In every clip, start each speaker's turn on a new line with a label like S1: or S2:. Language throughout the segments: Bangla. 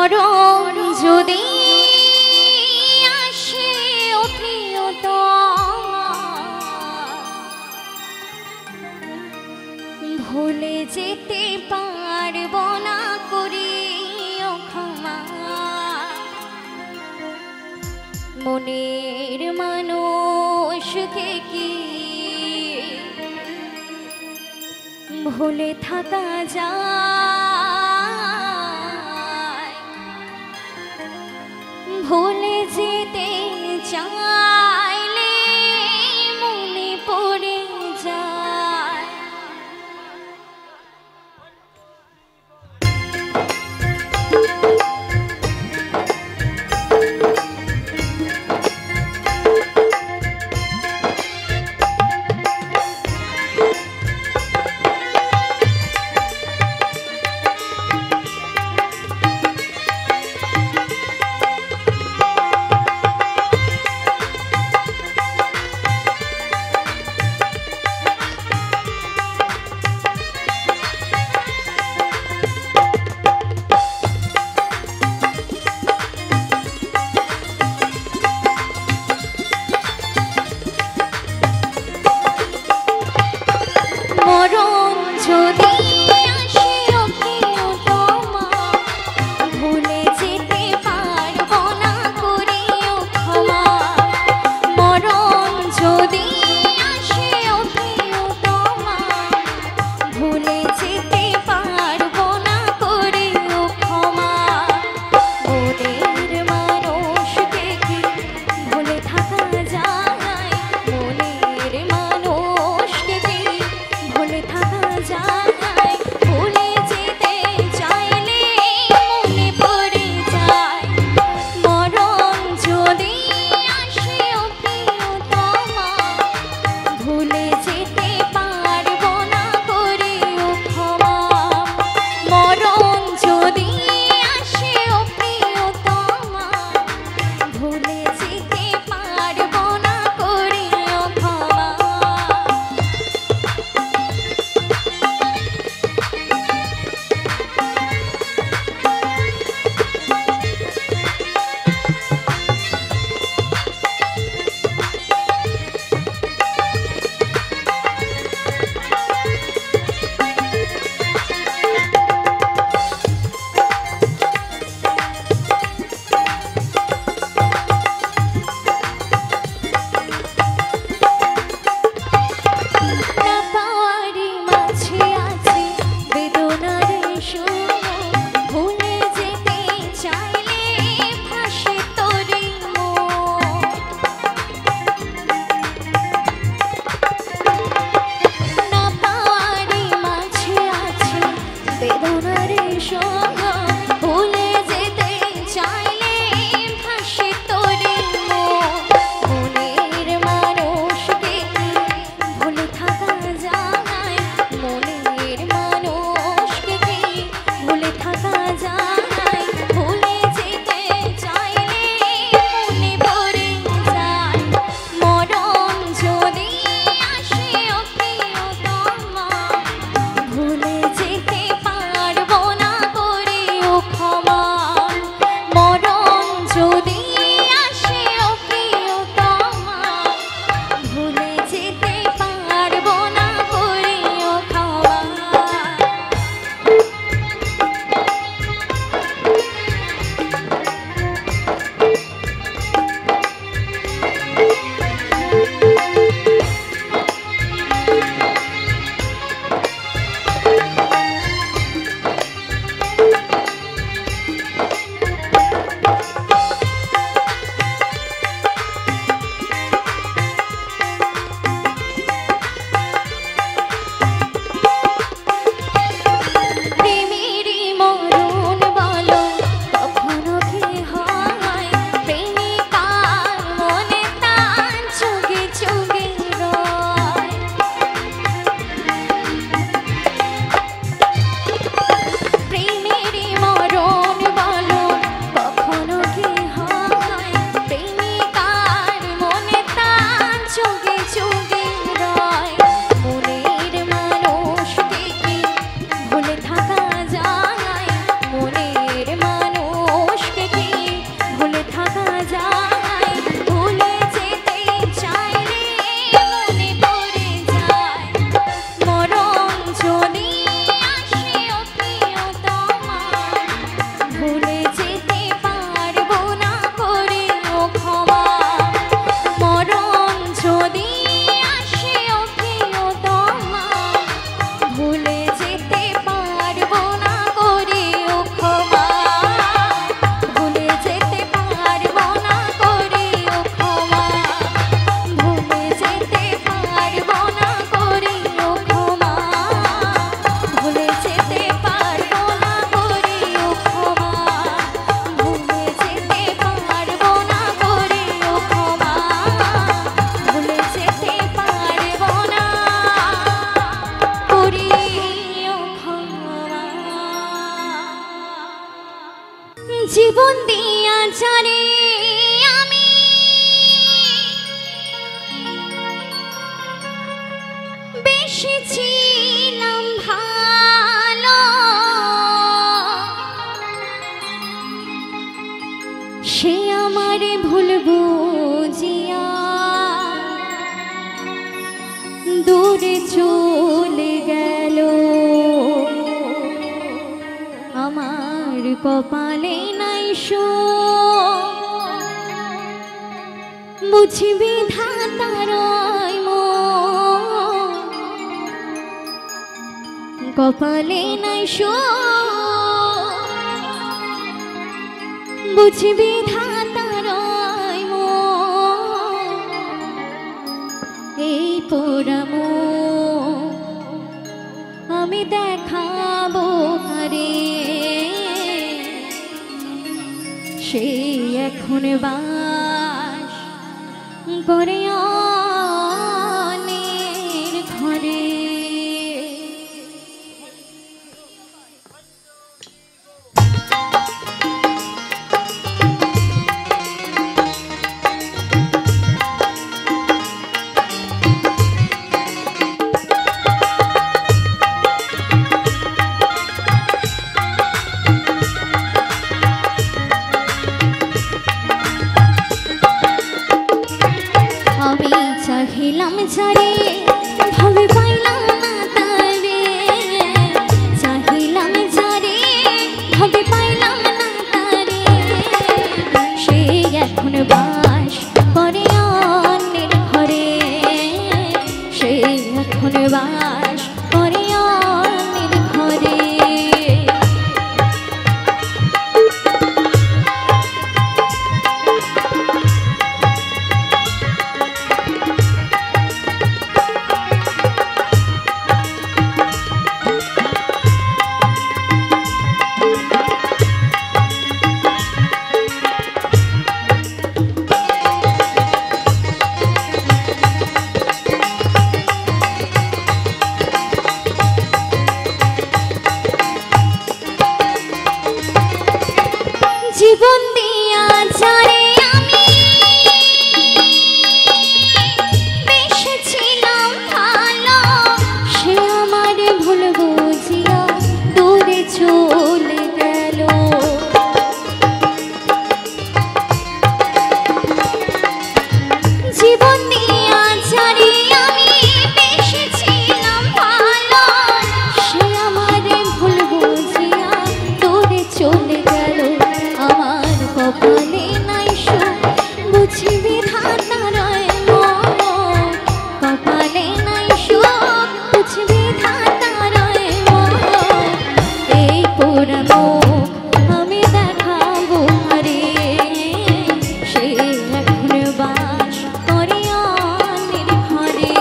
S1: মরণ যদি আসে উঠিও তো ভুলে যেতে পারবো না করিও ক্ষমা মনের মানুষকে কি ভুলে থাকা যায় ভুলে যেতে চাইলে মনে পড়ে যায় ভুলে যেতে পারবো না করে ও ক্ষমা মরণ যদি আসে ও প্রিয়তমা ভুলে যেতে পারবো না করে ও ক্ষমা ভুলে যেতে পারবো না করে ও ক্ষমা ভুলে যেতে পারবো না করে ও ক্ষমা ভুলে যেতে পারবো না করে ও ক্ষমা ভুলে যেতে পারবো না করে ও ক্ষমা ভুলে যেতে পারবো না করে ও ক্ষমা জীবন দিয়া জানে আমি বেশি ছিলাম ভালো সে আমারে ভুল বুঝিয়া দূরে চলে গেল আমার কপালে নাই বুঝবি ধাতার কপালে নাই বুঝবি ধাতার এই পোড়ামো আমি দেখাবো কারে সে এখন বাস করে অন্যের ঘরে চাহিলাম যারে ভাবে পাইলাম না তারে চাহিলাম যারে ভাবে পাইলাম না তারে সে এখন বাস করে অন্যের ঘরে সে এখন বাস করে অন্যের ঘরে জীবন দিয়া যারে আমি বেসেছিলাম ভালো সে আমারে ভুল বুঝিয়া দূরে চলে গেল জীবন দিয়া যারে আমি বেসেছিলাম ভালো সে আমারে ভুল বুঝিয়া দূরে চলে গেল আমার কপালে নাই বুঝবি ধাতার কপালে নাই বুঝবি ধাতার এই পুরানো আমি দেখাবো রে সে এখন বাস করে অন্যের ঘরে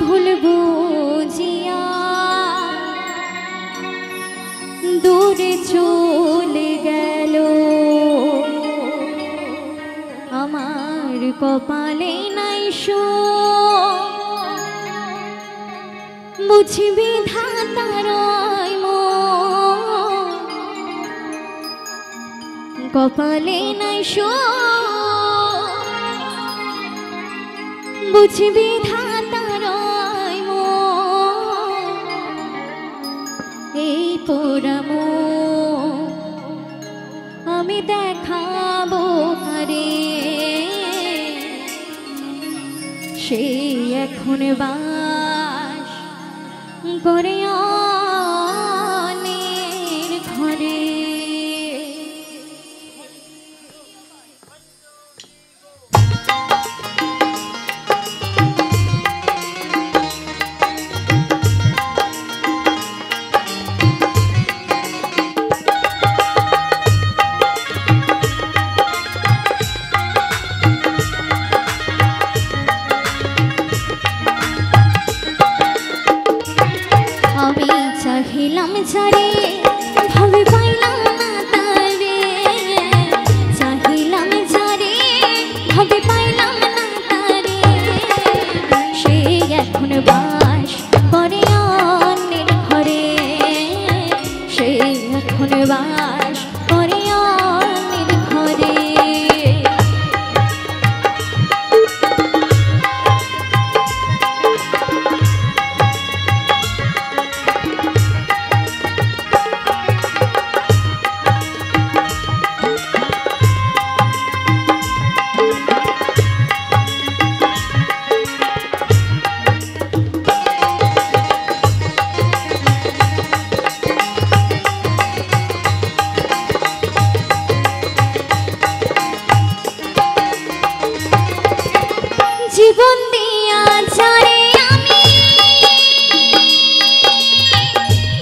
S1: ভুলবো জিয়া দূরে চলে গেল আমার কপালে নাই বুঝবি ধাতার কপালে নাই বুঝবি ধাতার এই পোড়ামো আমি দেখাবো কারে সে এখন বাস করে অন্যের ঘরে। চাহিলাম ছাড়ে ভাবে পাইলাম না তারে চাহিলাম ছাড়ে ভাবে পাইলাম না তারে সে এখন বাস করে অন্যের ঘরে সে এখন বাস করে অন্যের ঘরে। জীবন দিয়া যারে আমি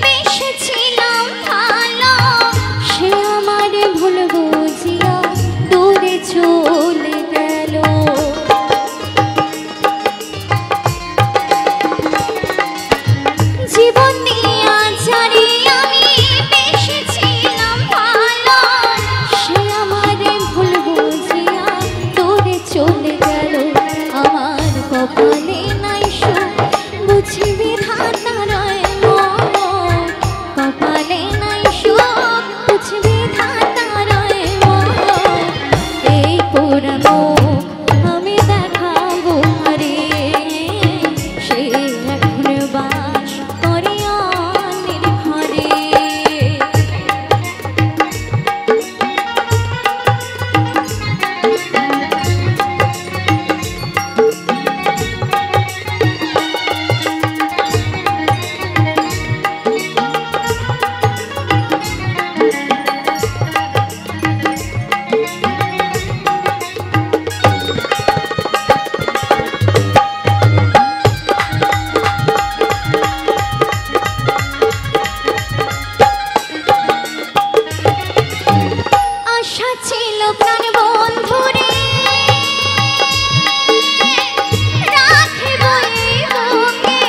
S1: বেসেছিলাম ভালো সে আমার ভুল বুঝিয়া দূরে চলে গেল জীবন দিয়া যারে আমি বেসেছিলাম ভালো সে আমার ভুল বুঝিয়া দূরে চলে গেল আমার কপালে নাই বুঝবি ধাতার কপালে নাই বুঝবি ধাতার এই পুরানো আমি দেখাবো আরে সে এখন বাস করে অন্যের ঘরে। আশা ছিল প্রাণ বন্ধুরে রাখিব এই বুকে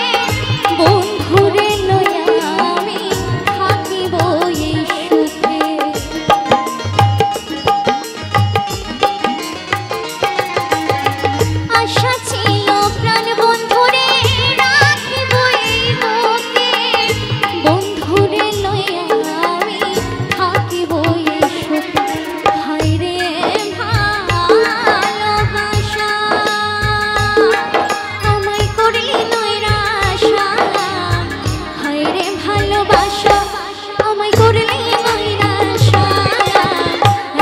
S1: বন্ধুরে লইয়া আমি থাকিব এই সুখে আশা ছিল প্রাণ বন্ধুরে রাখিব এই বুকে বন্ধুরে লইয়া আমি থাকিব এই সুখে। হায়রে ভালোবাসা আমায় করলি নৈরাশা হায়রে ভালোবাসা আমায় করলি নৈরাশা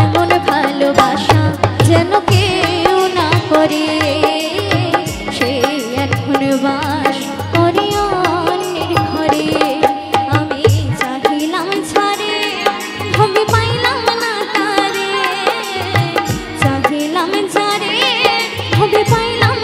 S1: এমন ভালোবাসা যেন কেউ না করে সে এখন বাস করে অন্যের ঘরে। আমি চাহিলাম ছাড়ে ভাবে পাইলাম না তারে চাহিলাম ছাড়ে ভাবে পাইলাম